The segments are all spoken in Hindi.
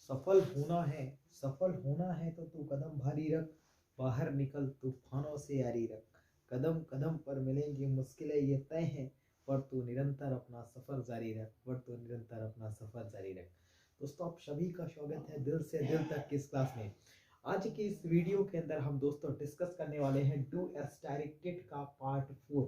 सफल होना है, सफल होना है तो तू कदम भारी रख, बाहर निकल तूफानों से यारी रख। कदम कदम पर मिलेंगी मुश्किलें ये तय हैं, पर तू निरंतर अपना सफर जारी रख, पर तू निरंतर अपना सफर जारी रख। दोस्तों आप सभी का स्वागत है दिल से दिल तक की इस क्लास में। आज की इस वीडियो के अंदर हम दोस्तों डिस्कस करने वाले हैं डू एस डायरेक्टेड का पार्ट 4।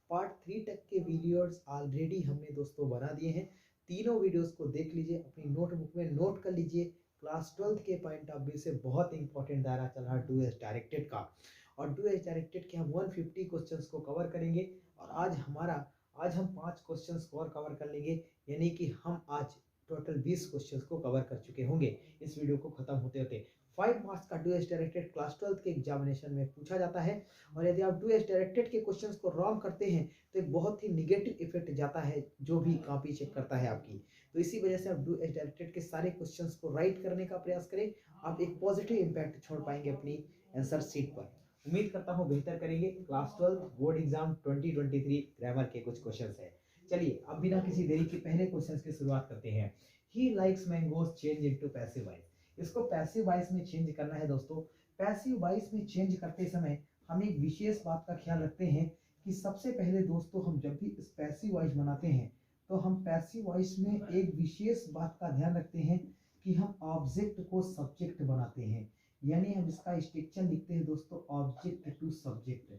पार्ट 3 तक के वीडियोस ऑलरेडी हमने दोस्तों बना दिए हैं। तीनों वीडियोस को देख लीजिए, अपनी नोटबुक में नोट कर लीजिए। क्लास 12 के पॉइंट ऑफ व्यू से बहुत इंपॉर्टेंट दायरा चल रहा है डू एस डायरेक्टेड का। और डू एस डायरेक्टेड के हम 150 क्वेश्चंस को कवर करेंगे। और आज हम 5 क्वेश्चंस और कवर कर लेंगे, यानी कि हम आज टोटल 20 क्वेश्चंस को कवर कर चुके होंगे इस वीडियो को खत्म होते होते। 5 मार्क्स का डू एस डायरेक्टेड क्लास 12 के एग्जामिनेशन में पूछा जाता है। और यदि आप डू एस डायरेक्टेड के क्वेश्चंस को रॉन्ग करते हैं तो एक बहुत ही निगेटिव इफेक्ट जाता है जो भी कॉपी चेक करता है आपकी। तो इसी वजह से आप डू एस डायरेक्टेड के सारे क्वेश्चंस को राइट करने का प्रयास करें, आप एक पॉजिटिव इम्पैक्ट छोड़ पाएंगे अपनी आंसर शीट पर। उम्मीद करता हूँ बेहतर करेंगे। क्लास 12 बोर्ड एग्जाम 2023 ग्रामर के कुछ क्वेश्चंस है। चलिए अब बिना किसी देरी के पहले क्वेश्चंस की शुरुआत करते हैं। He likes mangoes change into passive voice. इसको पैसिव वॉइस में चेंज करना है दोस्तों। पैसिव वॉइस में चेंज करते समय हम एक विशेष बात का ख्याल रखते हैं कि सबसे पहले दोस्तों हम जब भी इस पैसिव वॉइस बनाते हैं तो हम पैसिव वॉइस में एक विशेष बात का ध्यान रखते हैं कि हम ऑब्जेक्ट को सब्जेक्ट बनाते हैं। यानी हम इसका स्ट्रक्चर लिखते हैं दोस्तों object to subject,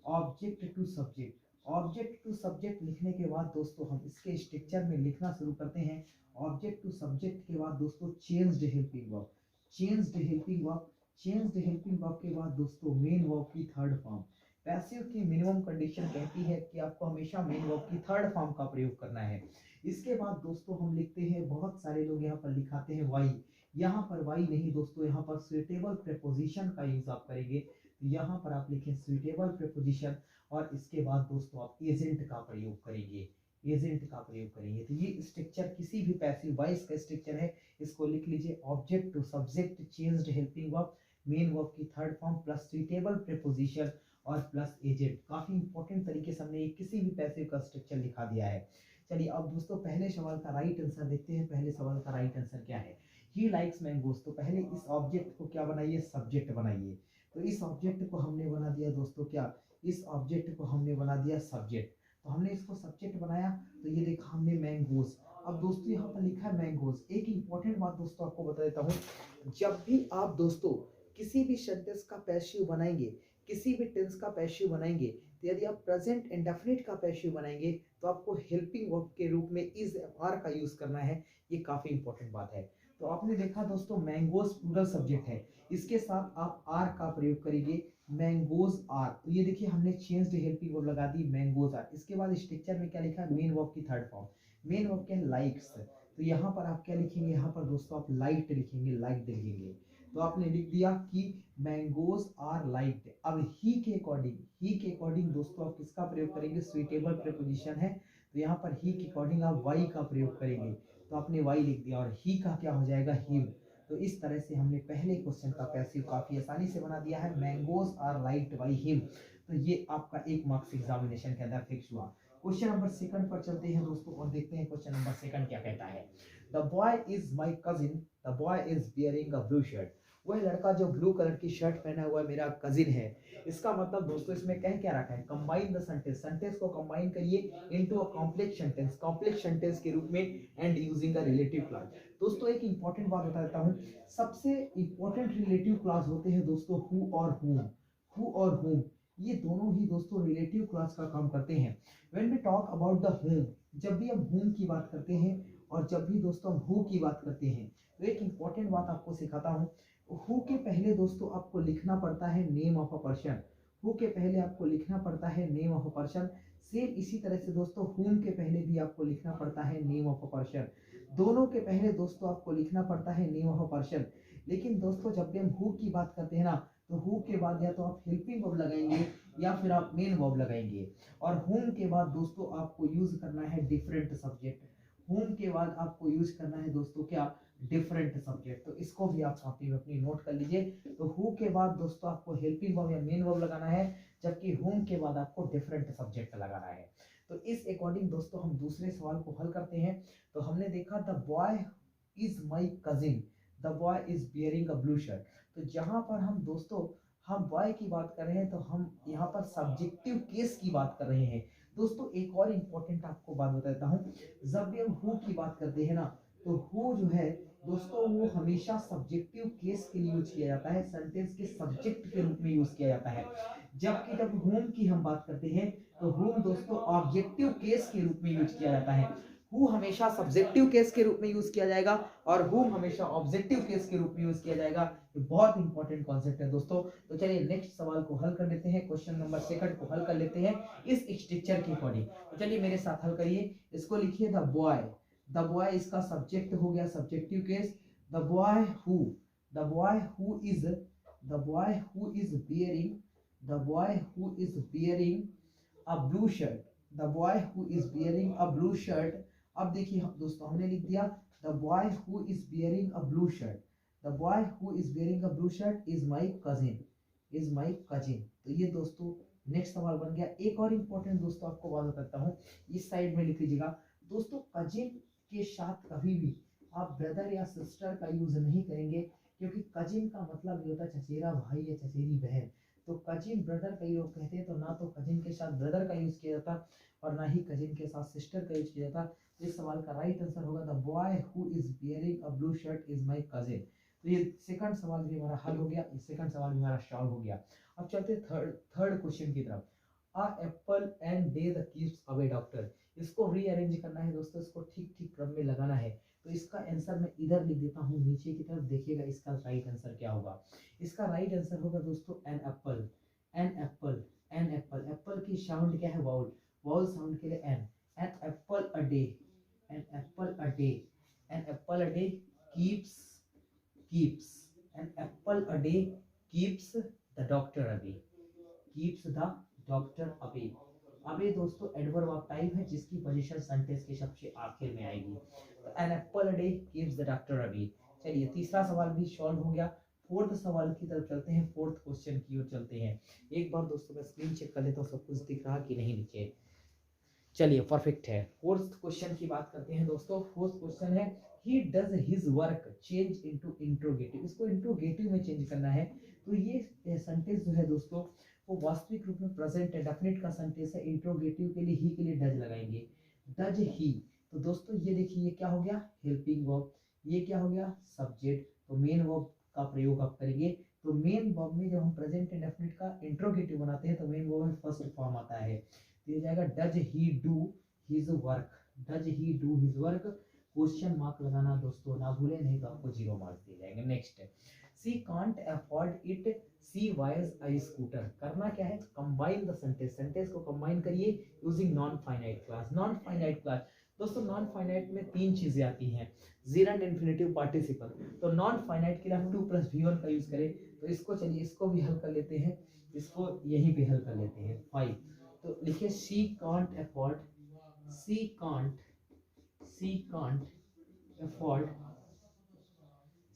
object to subject. Object to subject लिखने के बाद दोस्तों हम इसके स्ट्रक्चर में लिखना शुरू करते हैं। ऑब्जेक्ट टू सब्जेक्ट के बाद दोस्तों changed helping verb, changed helping verb, changed helping verb के बाद दोस्तों मेन वर्ब की थर्ड फॉर्म। पैसिव की मिनिमम कंडीशन कहती है कि आपको हमेशा मेन वर्ब की थर्ड फॉर्म का प्रयोग करना है। इसके बाद दोस्तों हम लिखते हैं, बहुत सारे लोग यहाँ पर लिखाते हैं वाई, यहाँ पर वाई नहीं दोस्तों, यहाँ पर सुइटेबल प्रेपोजिशन का यूज आप करेंगे। तो यहाँ पर आप लिखें सुइटेबल प्रेपोजिशन और इसके बाद दोस्तों आप एजेंट का प्रयोग करेंगे, एजेंट का प्रयोग करेंगे। तो ये स्ट्रक्चर किसी भी पैसिव वॉइस का स्ट्रक्चर है, इसको लिख लीजिए object to subject, changed helping verb, main verb की third form plus suitable preposition और प्लस एजेंट। काफी इंपॉर्टेंट तरीके से हमने किसी भी पैसिव का स्ट्रक्चर लिखा दिया है। चलिए अब दोस्तों पहले सवाल का राइट आंसर देखते हैं। पहले सवाल का राइट आंसर क्या है? He likes mangoes. तो पहले इस ऑब्जेक्ट को क्या बनाइए? सब्जेक्ट बनाइए। तो इस ऑब्जेक्ट को हमने बना दिया दोस्तों क्या? इस ऑब्जेक्ट को हमने बना दिया सब्जेक्ट। तो हमने इसको सब्जेक्ट बनाया तो ये देखा हमने मैंगोज। अब दोस्तों यहाँ पर लिखा है मैंगोज। एक इंपॉर्टेंट बात दोस्तों आपको बता देता हूँ, जब भी आप दोस्तों किसी भी सेंटेंस का पैसिव बनाएंगे, किसी भी टेंस का पैसिव बनाएंगे, तो यदि आप प्रेजेंट इंडेफिनिट का पैसिव बनाएंगे तो आपको हेल्पिंग वर्ब के रूप में इज आर का यूज करना है। ये काफी इंपॉर्टेंट बात है। तो आपने देखा दोस्तों मैंगोज प्लूरल सब्जेक्ट है, इसके साथ आप आर का प्रयोग करेंगे, मैंगोज आर। तो ये देखिए हमने चेंज्ड हेल्पिंग वर्ब लगा दी मैंगोज आर। इसके बाद स्ट्रक्चर में क्या लिखा है? मेन वर्ब की थर्ड फॉर्म। मेन वर्ब क्या है? लाइक्स। तो यहाँ पर आप क्या लिखेंगे? यहाँ पर दोस्तों आप लाइट लिखेंगे, लाइट लिखेंगे। तो आपने लिख दिया कि मैंगोज आर लाइक्ड। अब ही के अकॉर्डिंग, ही के अकॉर्डिंग दोस्तों आप किसका प्रयोग करेंगे? सुइटेबल प्रीपोजिशन है, तो यहाँ पर ही के अकॉर्डिंग आप वाई का प्रयोग करेंगे। तो आपने वाई लिख दिया और ही का क्या हो जाएगा? हिम। तो इस तरह से हमने पहले क्वेश्चन का पैसिव काफी आसानी से बना दिया है, mangoes are liked by him. तो ये आपका 1 मार्क्स एग्जामिनेशन के अंदर फिक्स हुआ। क्वेश्चन नंबर 2 पर चलते हैं दोस्तों और देखते हैं क्वेश्चन नंबर 2 क्या कहता है। The boy is my cousin, the boy is bearing a blue shirt. वह लड़का जो ब्लू कलर की शर्ट पहना हुआ है मेरा कजिन है। इसका मतलब दोस्तों इसमें कह क्या रखा है? कंबाइन द सेंटेंस, सेंटेंस को कंबाइन करिए into a complex sentence, complex sentence के रूप में and using a relative clause. दोस्तों एक इंपॉर्टेंट बात बता देता हूं, सबसे इंपॉर्टेंट रिलेटिव क्लॉज होते हैं दोस्तों हु और whom, हु और whom। ये दोनों ही दोस्तों रिलेटिव क्लॉज का काम करते हैं। When we talk about the whom, जब भी हम whom की बात करते हैं और जब भी दोस्तों हम who की बात करते हैं, तो एक इंपॉर्टेंट बात आपको सिखाता हूं। हु के पहले दोस्तों आपको लिखना पड़ता है name of a person, who के पहले आपको लिखना पड़ता है name of a person. Same इसी तरह से दोस्तों हुम के पहले भी आपको लिखना पड़ता है नेम ऑफ अ पर्सन। दोनों के पहले दोस्तों आपको लिखना पड़ता है नेम ऑफ अ पर्सन। लेकिन दोस्तों जब भी हम हु की बात करते हैं ना, तो हु के बाद या तो आप हेल्पिंग वर्ब लगाएंगे या फिर आप मेन वर्ब लगाएंगे। और हुम के बाद दोस्तों आपको यूज करना है डिफरेंट सब्जेक्ट। हुम के बाद आपको यूज करना है दोस्तों क्या? Different subject. तो इसको भी आप कॉपी में अपनी नोट कर लीजिए। तो हु के बाद दोस्तों आपको हेल्पिंग वर्ब या मेन वर्ब लगाना है, जबकि हुम के बाद आपको डिफरेंट सब्जेक्ट लगाना है। तो इस अकॉर्डिंग दोस्तों हम दूसरे सवाल को हल करते हैं। तो हमने देखा the boy is my cousin, the boy is bearing a blue shirt. तो जहां पर हम दोस्तों हम बॉय की बात कर रहे हैं तो हम यहाँ पर सब्जेक्टिव केस की बात कर रहे हैं। दोस्तों एक और इम्पोर्टेंट आपको बात बताता हूँ, जब भी हम हु की बात करते हैं ना, तो हु जो है दोस्तों वो हमेशा सब्जेक्टिव केस के लिए यूज किया जाता है, सेंटेंस के सब्जेक्ट के रूप में यूज किया जाता है। जबकि जब होम की हम बात करते हैं तो होम दोस्तों ऑब्जेक्टिव केस के रूप में यूज किया जाता है। हु हमेशा सब्जेक्टिव केस के रूप में यूज किया जाएगा और हुम हमेशा ऑब्जेक्टिव केस के रूप में यूज किया जाएगा। ये बहुत इंपॉर्टेंट कॉन्सेप्ट है दोस्तों। तो चलिए नेक्स्ट सवाल को हल कर लेते हैं, क्वेश्चन नंबर सेकंड को हल कर लेते हैं इस स्ट्रक्चर के अकॉर्डिंग। तो चलिए मेरे साथ हल करिए, इसको लिखिए द बॉय। द बॉय इसका सब्जेक्ट हो गया subjective case. The boy who, the boy who is, the boy who is bearing, the boy who is bearing a blue shirt, the boy who is bearing a blue shirt. अब देखिए दोस्तों हमने लिख दिया the boy who is bearing a blue shirt, the boy who is bearing a blue shirt is my cousin, is my cousin. तो ये दोस्तों नेक्स्ट सवाल बन गया। एक और इम्पोर्टेंट दोस्तों आपको बात बताता हूँ, इस साइड में लिख लीजिएगा दोस्तों, कजिन के साथ कभी भी आप ब्रदर या सिस्टर का यूज नहीं करेंगे, क्योंकि कजिन का मतलब ये होता है चचेरा भाई या चचेरी बहन। तो कजिन ब्रदर कई लोग कहते हैं, तो ना तो कजिन के साथ ब्रदर का यूज किया जाता और ना ही कजिन के साथ सिस्टर का यूज किया जाता। इस सवाल का राइट आंसर होगा the boy who is bearing a blue shirt is my cousin. तो ये सेकंड सवाल भी हमारा हल हो गया, सेकंड सवाल भी हमारा सॉल्व हो गया। अब चलते थर्ड क्वेश्चन की तरफ। A apple and day the keeps away doctor. इसको रीअरेंज करना है दोस्तों, इसको ठीक ठीक क्रम में लगाना है। तो इसका आंसर मैं इधर लिख देता हूँ, नीचे की तरफ देखिएगा इसका राइट आंसर क्या होगा। इसका राइट आंसर होगा दोस्तों an apple, an apple, an apple. Apple की साउंड क्या है, वाउल, वाउल साउंड के लिए an. An apple a day, an apple a day, an apple a day keeps, keeps, an apple a day keeps the doctor away, keeps the doctor away। अबे दोस्तों एडवर्ब ऑफ टाइप है जिसकी पोजीशन सेंटेंस के सबसे आखिर में आएगी। तो an apple a day keeps the doctor away। चलिए तीसरा सवाल भी सॉल्व हो गया। फोर्थ सवाल की तरफ चलते हैं, फोर्थ क्वेश्चन की ओर चलते हैं। एक बार दोस्तों मैं स्क्रीन चेक कर लेता हूँ सब कुछ दिख रहा कि नहीं नीचे। चलिए परफेक्ट है। फोर्थ क्वेश्चन की बात करते हैं दोस्तों। फोर्थ क्वेश्चन है he does his work change into interrogative. इसको इंट्रोगेटिव में चेंज करना है। तो ये सेंटेंस जो है दोस्तों वो वास्तविक रूप में प्रेजेंट है, डेफिनेट का सेंटेंस है। इंट्रोगेटिव के लिए ही के लिए डज लगाएंगे, डज ही। तो दोस्तों ये देखिए ये क्या हो गया, हेल्पिंग वर्ब। ये क्या हो गया, सब्जेक्ट। तो मेन वर्ब का प्रयोग आप करेंगे। तो मेन वर्ब में जब हम प्रेजेंट इंडेफिनिट का इंट्रोगेटिव बनाते हैं तो मेन वर्ब में फर्स्ट फॉर्म आता है। तो ये जाएगा does he do his work, does he do his work. Question mark लगाना दोस्तों ना भूलें, नहीं तो आपको 0 मार्क्स दिए जाएंगे। नेक्स्ट है she can't afford it, she buys a scooter. करना क्या है, कंबाइन द सेंटेंस, सेंटेंस को कंबाइन करिए using non finite class. Non finite class दोस्तों, नॉन फाइनाइट में 3 चीजें आती हैं, जीरंड, इन्फिनेटिव, पार्टिसिपल। तो नॉन फाइनाइट के लिए हम 2 + V1 का यूज करें। तो इसको चलिए इसको भी हल कर लेते हैं, इसको यहीं पे हल कर लेते हैं 5। तो लिखिए she can't afford, she can't, she can't afford,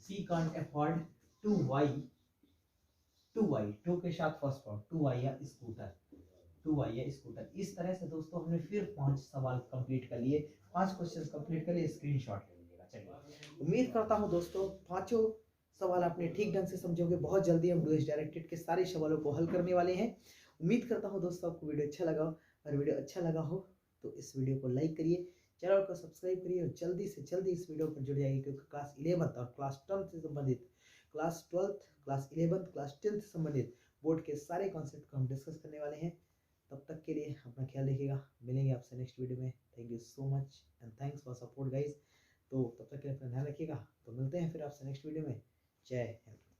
she can't afford to buy, to buy, to के साथ फर्स्ट फॉर्म टू वाई या स्कूटर, टू वाई या स्कूटर। इस तरह से दोस्तों हमने फिर 5 सवाल कंप्लीट कर लिए, 5 क्वेश्चंस कंप्लीट कर लिए। स्क्रीनशॉट ले लीजिएगा। चलिए उम्मीद करता हूँ दोस्तों पांचों सवाल आपने ठीक ढंग से समझोगे। बहुत जल्दी हम डूएस डायरेक्टेड के सारे सवालों को हल करने वाले हैं। उम्मीद करता हूँ दोस्तों आपको वीडियो अच्छा लगा हो। अगर वीडियो अच्छा लगा हो तो इस वीडियो को लाइक करिए, चैनल को सब्सक्राइब करिए और जल्दी से जल्दी इस वीडियो पर जुड़ जाइए, क्योंकि क्लास 11 और क्लास 10 से संबंधित, क्लास 12, क्लास 11, क्लास 10 से संबंधित बोर्ड के सारे कॉन्सेप्ट को हम डिस्कस करने वाले हैं। तब तक के लिए अपना ख्याल रखिएगा, मिलेंगे आपसे नेक्स्ट वीडियो में। Thank you so much and thanks for support guys. तो तब तक के लिए अपना ध्यान रखिएगा। तो मिलते हैं फिर आपसे नेक्स्ट वीडियो में। जय हिंद।